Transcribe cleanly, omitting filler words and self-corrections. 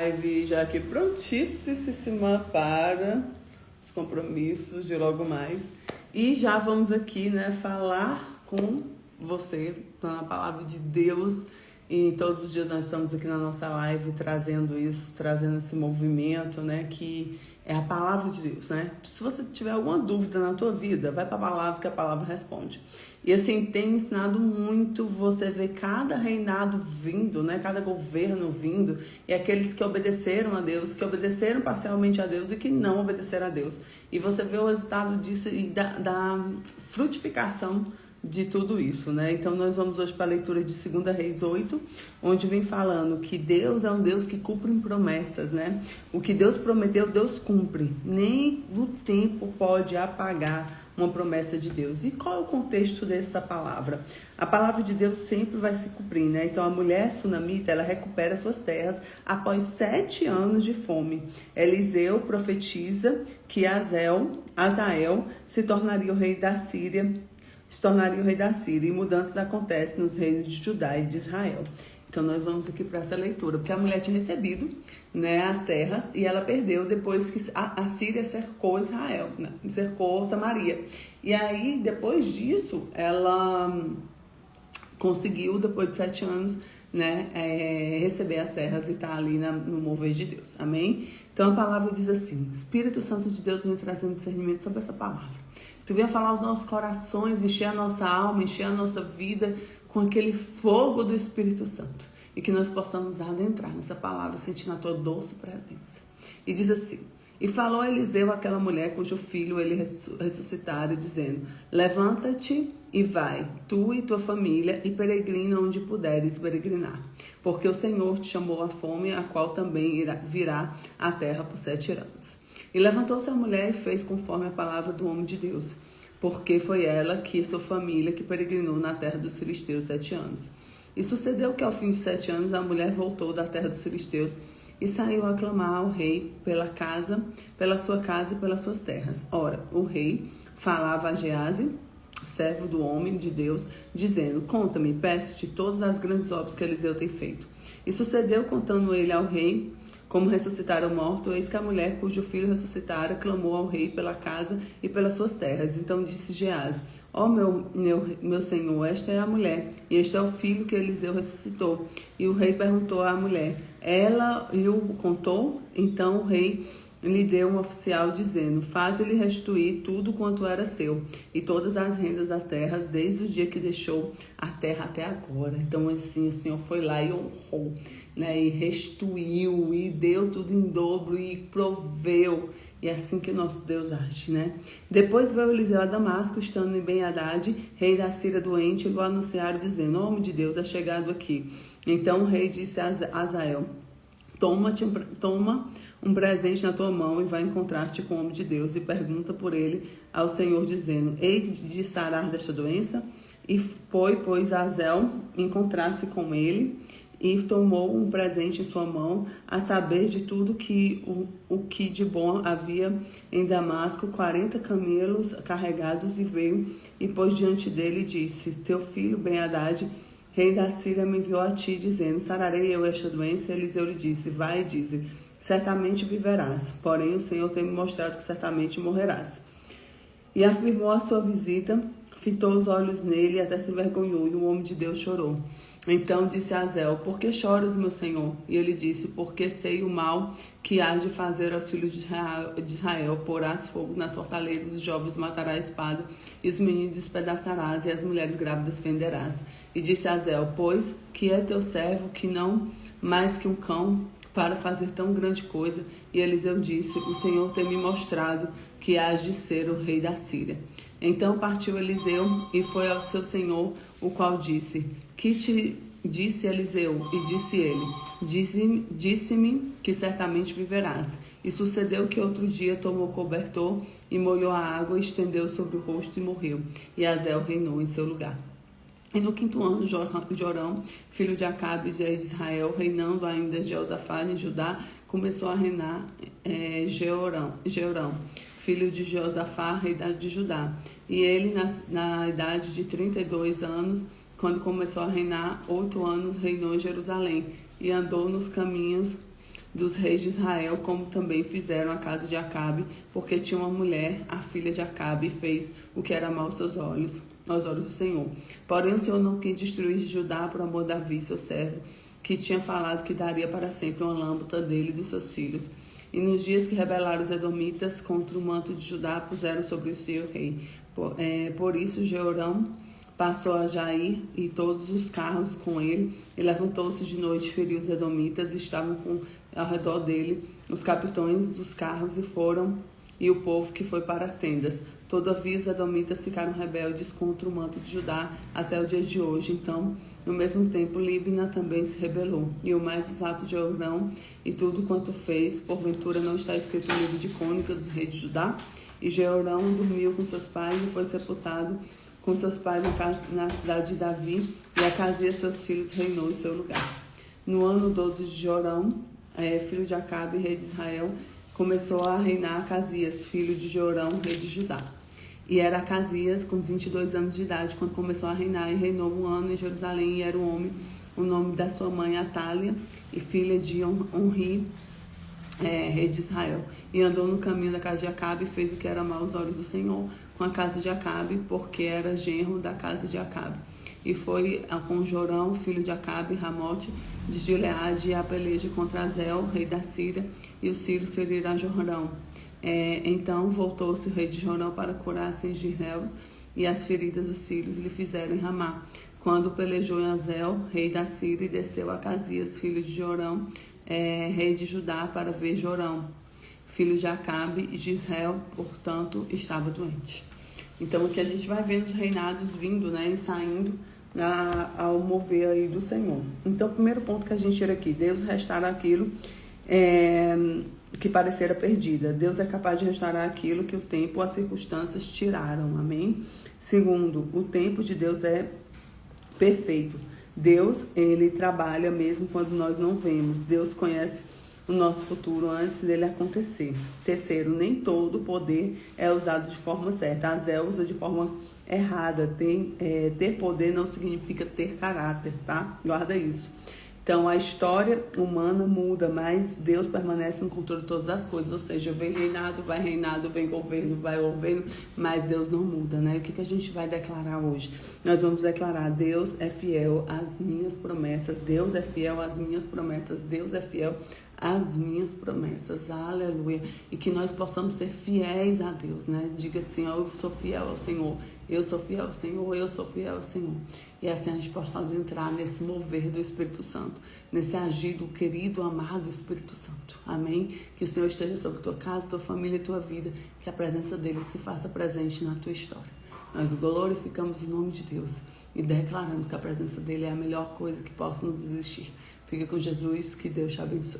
live, já aqui prontíssima para os compromissos de logo mais. E já vamos aqui, né, falar com você na palavra de Deus. E todos os dias nós estamos aqui na nossa live trazendo isso, trazendo esse movimento, né, que é a palavra de Deus, né? Se você tiver alguma dúvida na tua vida, vai para a palavra que a palavra responde. E assim, tem me ensinado muito você ver cada reinado vindo, né? Cada governo vindo, e aqueles que obedeceram a Deus, que obedeceram parcialmente a Deus e que não obedeceram a Deus. E você vê o resultado disso e da frutificação de tudo isso, né? Então nós vamos hoje para a leitura de 2 Reis 8, onde vem falando que Deus é um Deus que cumpre promessas, né? O que Deus prometeu, Deus cumpre. Nem o tempo pode apagar uma promessa de Deus. E qual é o contexto dessa palavra? A palavra de Deus sempre vai se cumprir, né? Então a mulher sunamita, ela recupera suas terras após 7 anos de fome. Eliseu profetiza que Azael se tornaria o rei da Síria, e mudanças acontecem nos reinos de Judá e de Israel. Então nós vamos aqui para essa leitura, porque a mulher tinha recebido, né, as terras e ela perdeu depois que a Síria cercou Israel, né, cercou Samaria. E aí, depois disso, ela conseguiu, depois de 7 anos, né, receber as terras e estar ali no mover de Deus. Amém? Então a palavra diz assim: Espírito Santo de Deus vem trazendo discernimento sobre essa palavra. Tu venha falar aos nossos corações, encher a nossa alma, encher a nossa vida com aquele fogo do Espírito Santo. E que nós possamos adentrar nessa palavra, sentindo a tua doce presença. E diz assim: E falou Eliseu àquela mulher cujo filho ele ressuscitara, dizendo: Levanta-te e vai, tu e tua família, e peregrina onde puderes peregrinar. Porque o Senhor te chamou à fome, a qual também virá à terra por 7 anos. E levantou-se a mulher e fez conforme a palavra do homem de Deus, porque foi ela que sua família que peregrinou na terra dos filisteus 7 anos. E sucedeu que ao fim de 7 anos a mulher voltou da terra dos filisteus e saiu a clamar ao rei pela sua casa e pelas suas terras. Ora, o rei falava a Geazi, servo do homem de Deus, dizendo: Conta-me, peço-te todas as grandes obras que Eliseu tem feito. E sucedeu, contando ele ao rei como ressuscitara o morto, eis que a mulher cujo filho ressuscitara clamou ao rei pela casa e pelas suas terras. Então disse Geazi: Ó meu senhor, esta é a mulher, e este é o filho que Eliseu ressuscitou. E o rei perguntou à mulher: Ela lhe contou? Então o rei lhe deu um oficial dizendo: Faz-lhe restituir tudo quanto era seu, e todas as rendas das terras, desde o dia que deixou a terra até agora. Então assim, o Senhor foi lá e honrou, né, e restituiu, e deu tudo em dobro, e proveu. E é assim que o nosso Deus age, né? Depois veio Eliseu a Damasco, estando em Ben-Hadad, rei da Síria doente, e o anunciaram, dizendo: O homem de Deus é chegado aqui. Então o rei disse a Azael: Toma um presente na tua mão e vai encontrar-te com o homem de Deus e pergunta por ele ao Senhor, dizendo: Hei de sarar desta doença? E foi, pois, Azael encontrar-se com ele e tomou um presente em sua mão, a saber de tudo o que de bom havia em Damasco, 40 camelos carregados, e veio e pôs diante dele e disse: Teu filho Ben-Hadad, rei da Síria, me enviou a ti, dizendo: Sararei eu esta doença? E Eliseu lhe disse: Vai e dize: Certamente viverás, porém o Senhor tem me mostrado que certamente morrerás. E afirmou a sua visita, fitou os olhos nele e até se envergonhou, e o homem de Deus chorou. Então disse Azael: Por que choras, meu senhor? E ele disse: Porque sei o mal que hás de fazer aos filhos de Israel. Porás fogo nas fortalezas, os jovens matarás a espada, e os meninos despedaçarás, e as mulheres grávidas fenderás. E disse Azael: Pois que é teu servo, que não mais que um cão, para fazer tão grande coisa. E Eliseu disse: O Senhor tem me mostrado que hás de ser o rei da Síria. Então partiu Eliseu e foi ao seu senhor, o qual disse: Que te disse Eliseu? E disse ele: Disse-me que certamente viverás. E sucedeu que outro dia tomou cobertor e molhou a água e estendeu sobre o rosto e morreu. E Azael reinou em seu lugar. E no 5º ano, Jorão, filho de Acabe de Israel, reinando ainda Jeosafá em Judá, começou a reinar Jeorão, filho de Jeosafá, rei de Judá. E ele, na idade de 32 anos, quando começou a reinar, 8 anos reinou em Jerusalém, e andou nos caminhos dos reis de Israel, como também fizeram a casa de Acabe, porque tinha uma mulher, a filha de Acabe, e fez o que era mal aos seus olhos, aos olhos do Senhor. Porém o Senhor não quis destruir Judá por amor de Davi, seu servo, que tinha falado que daria para sempre uma lâmpada dele e dos seus filhos. E nos dias que rebelaram os edomitas contra o manto de Judá, puseram sobre si o rei. Por isso Jeorão passou a Jair e todos os carros com ele, e levantou-se de noite, feriu os edomitas, e estavam ao redor dele os capitães dos carros, e o povo que foi para as tendas. Todavia os edomitas ficaram rebeldes contra o manto de Judá até o dia de hoje. Então, no mesmo tempo, Líbna também se rebelou. E o mais os atos de Jeorão e tudo quanto fez, porventura não está escrito no livro de crônicas do rei de Judá? E Jeorão dormiu com seus pais e foi sepultado com seus pais na cidade de Davi, e Acasias seus filhos reinou em seu lugar. No ano 12 de Jorão, filho de Acabe, rei de Israel, começou a reinar Acasias, filho de Jorão, rei de Judá. E era Acasias com 22 anos de idade quando começou a reinar, e reinou 1 ano em Jerusalém, e era um homem, o nome da sua mãe Atália, e filha de Onri, rei de Israel. E andou no caminho da casa de Acabe, e fez o que era mal aos olhos do Senhor com a casa de Acabe, porque era genro da casa de Acabe. E foi com Jorão, filho de Acabe, Ramote de Gileade, a peleja contra Azel, rei da Síria, e os sírios feriram a Jorão. Então voltou-se o rei de Jorão para curar seus Israéus, e as feridas dos sírios lhe fizeram em Ramá. Quando pelejou em Azel, rei da Síria, e desceu Acasias, filho de Jorão, rei de Judá, para ver Jorão, filho de Acabe, e de Israel, portanto, estava doente. Então aqui a gente vai vendo os reinados vindo, né, e saindo ao mover aí do Senhor. Então o primeiro ponto que a gente tira aqui: Deus restaura aquilo que parecera perdida. Deus é capaz de restaurar aquilo que o tempo ou as circunstâncias tiraram, amém? Segundo, o tempo de Deus é perfeito. Deus, ele trabalha mesmo quando nós não vemos. Deus conhece o nosso futuro antes dele acontecer. Terceiro, nem todo poder é usado de forma certa. Azel usa de forma errada. Ter poder não significa ter caráter, tá? Guarda isso. Então, a história humana muda, mas Deus permanece no controle de todas as coisas. Ou seja, vem reinado, vem governo, vai governo, mas Deus não muda, né? O que a gente vai declarar hoje? Nós vamos declarar: Deus é fiel às minhas promessas, Deus é fiel às minhas promessas, Deus é fiel às minhas promessas, aleluia. E que nós possamos ser fiéis a Deus, né? Diga assim: ó, eu sou fiel ao Senhor, eu sou fiel ao Senhor, eu sou fiel ao Senhor. E assim a gente possa entrar nesse mover do Espírito Santo, nesse agir do querido, amado Espírito Santo. Amém? Que o Senhor esteja sobre tua casa, tua família e tua vida. Que a presença dele se faça presente na tua história. Nós glorificamos o nome de Deus e declaramos que a presença dele é a melhor coisa que possa nos existir. Fica com Jesus, que Deus te abençoe.